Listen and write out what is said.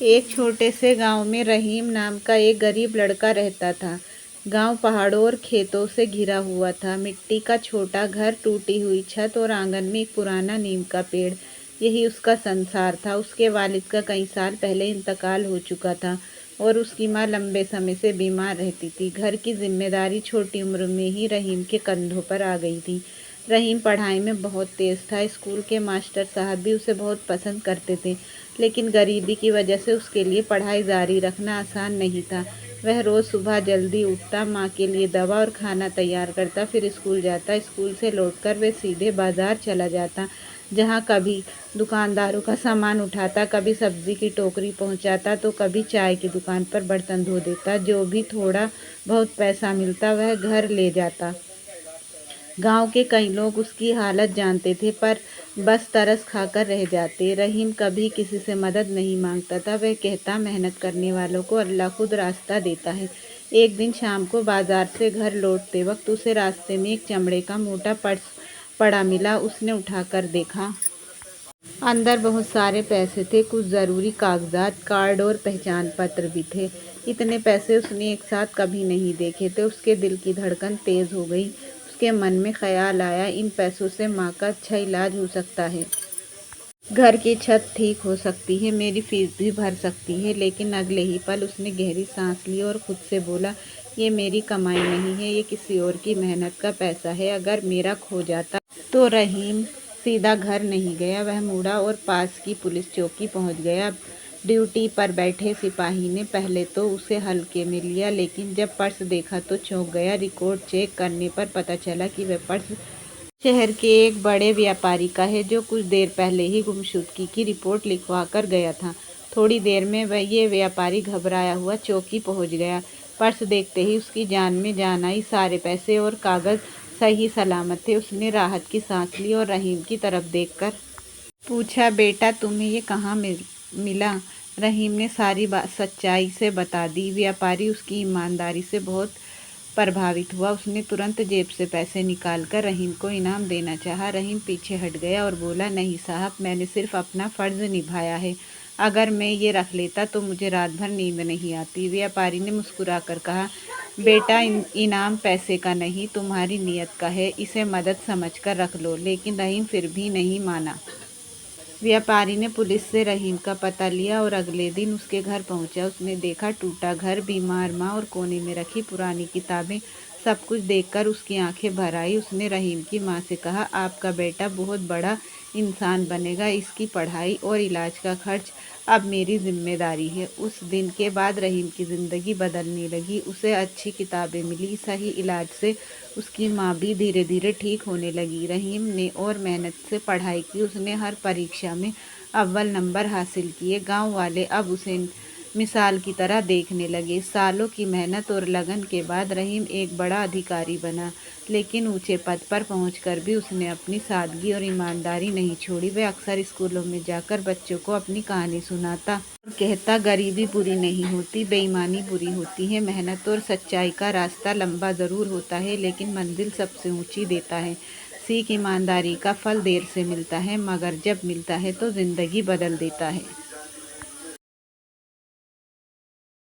एक छोटे से गांव में रहीम नाम का एक गरीब लड़का रहता था। गांव पहाड़ों और खेतों से घिरा हुआ था। मिट्टी का छोटा घर, टूटी हुई छत और आंगन में एक पुराना नीम का पेड़, यही उसका संसार था। उसके वालिद का कई साल पहले इंतकाल हो चुका था और उसकी माँ लंबे समय से बीमार रहती थी। घर की जिम्मेदारी छोटी उम्र में ही रहीम के कंधों पर आ गई थी। रहीम पढ़ाई में बहुत तेज था। स्कूल के मास्टर साहब भी उसे बहुत पसंद करते थे, लेकिन गरीबी की वजह से उसके लिए पढ़ाई जारी रखना आसान नहीं था। वह रोज़ सुबह जल्दी उठता, माँ के लिए दवा और खाना तैयार करता, फिर स्कूल जाता। स्कूल से लौटकर वह सीधे बाजार चला जाता, जहाँ कभी दुकानदारों का सामान उठाता, कभी सब्जी की टोकरी पहुँचाता, तो कभी चाय की दुकान पर बर्तन धो देता। जो भी थोड़ा बहुत पैसा मिलता वह घर ले जाता। गांव के कई लोग उसकी हालत जानते थे, पर बस तरस खाकर रह जाते। रहीम कभी किसी से मदद नहीं मांगता था। वह कहता, मेहनत करने वालों को अल्लाह खुद रास्ता देता है। एक दिन शाम को बाजार से घर लौटते वक्त उसे रास्ते में एक चमड़े का मोटा पर्स पड़ा मिला। उसने उठाकर देखा। अंदर बहुत सारे पैसे थे, कुछ ज़रूरी कागजात, कार्ड और पहचान पत्र भी थे। इतने पैसे उसने एक साथ कभी नहीं देखे थे। उसके दिल की धड़कन तेज़ हो गई। उसके मन में ख्याल आया, इन पैसों से माँ का अच्छा इलाज हो सकता है, घर की छत ठीक हो सकती है, मेरी फीस भी भर सकती है। लेकिन अगले ही पल उसने गहरी सांस ली और खुद से बोला, ये मेरी कमाई नहीं है, ये किसी और की मेहनत का पैसा है। अगर मेरा खो जाता तो रहीम सीधा घर नहीं गया। वह मुड़ा और पास की पुलिस चौकी पहुंच गया। ड्यूटी पर बैठे सिपाही ने पहले तो उसे हल्के में लिया, लेकिन जब पर्स देखा तो चौंक गया। रिकॉर्ड चेक करने पर पता चला कि वह पर्स शहर के एक बड़े व्यापारी का है, जो कुछ देर पहले ही गुमशुदगी की रिपोर्ट लिखवा कर गया था। थोड़ी देर में वह ये व्यापारी घबराया हुआ चौकी पहुंच गया। पर्स देखते ही उसकी जान में जान आई। सारे पैसे और कागज़ सही सलामत थे। उसने राहत की सांस ली और रहीम की तरफ देखकर पूछा, बेटा तुम्हें ये कहाँ मिला? रहीम ने सारी बात सच्चाई से बता दी। व्यापारी उसकी ईमानदारी से बहुत प्रभावित हुआ। उसने तुरंत जेब से पैसे निकालकर रहीम को इनाम देना चाहा। रहीम पीछे हट गया और बोला, नहीं साहब, मैंने सिर्फ अपना फ़र्ज़ निभाया है। अगर मैं ये रख लेता तो मुझे रात भर नींद नहीं आती। व्यापारी ने मुस्कुराकर कहा, बेटा इनाम पैसे का नहीं, तुम्हारी नीयत का है, इसे मदद समझकर रख लो। लेकिन रहीम फिर भी नहीं माना। व्यापारी ने पुलिस से रहीम का पता लिया और अगले दिन उसके घर पहुंचा। उसने देखा, टूटा घर, बीमार माँ और कोने में रखी पुरानी किताबें। सब कुछ देखकर उसकी आंखें भर आई। उसने रहीम की माँ से कहा, आपका बेटा बहुत बड़ा इंसान बनेगा, इसकी पढ़ाई और इलाज का खर्च अब मेरी जिम्मेदारी है। उस दिन के बाद रहीम की ज़िंदगी बदलने लगी। उसे अच्छी किताबें मिली, सही इलाज से उसकी माँ भी धीरे धीरे ठीक होने लगी। रहीम ने और मेहनत से पढ़ाई की। उसने हर परीक्षा में अव्वल नंबर हासिल किए। गांव वाले अब उसे मिसाल की तरह देखने लगे। सालों की मेहनत और लगन के बाद रहीम एक बड़ा अधिकारी बना, लेकिन ऊंचे पद पर पहुंचकर भी उसने अपनी सादगी और ईमानदारी नहीं छोड़ी। वह अक्सर स्कूलों में जाकर बच्चों को अपनी कहानी सुनाता और कहता, गरीबी बुरी नहीं होती, बेईमानी बुरी होती है। मेहनत और सच्चाई का रास्ता लंबा ज़रूर होता है, लेकिन मंजिल सबसे ऊंची देता है। सीख ईमानदारी का फल देर से मिलता है, मगर जब मिलता है तो ज़िंदगी बदल देता है।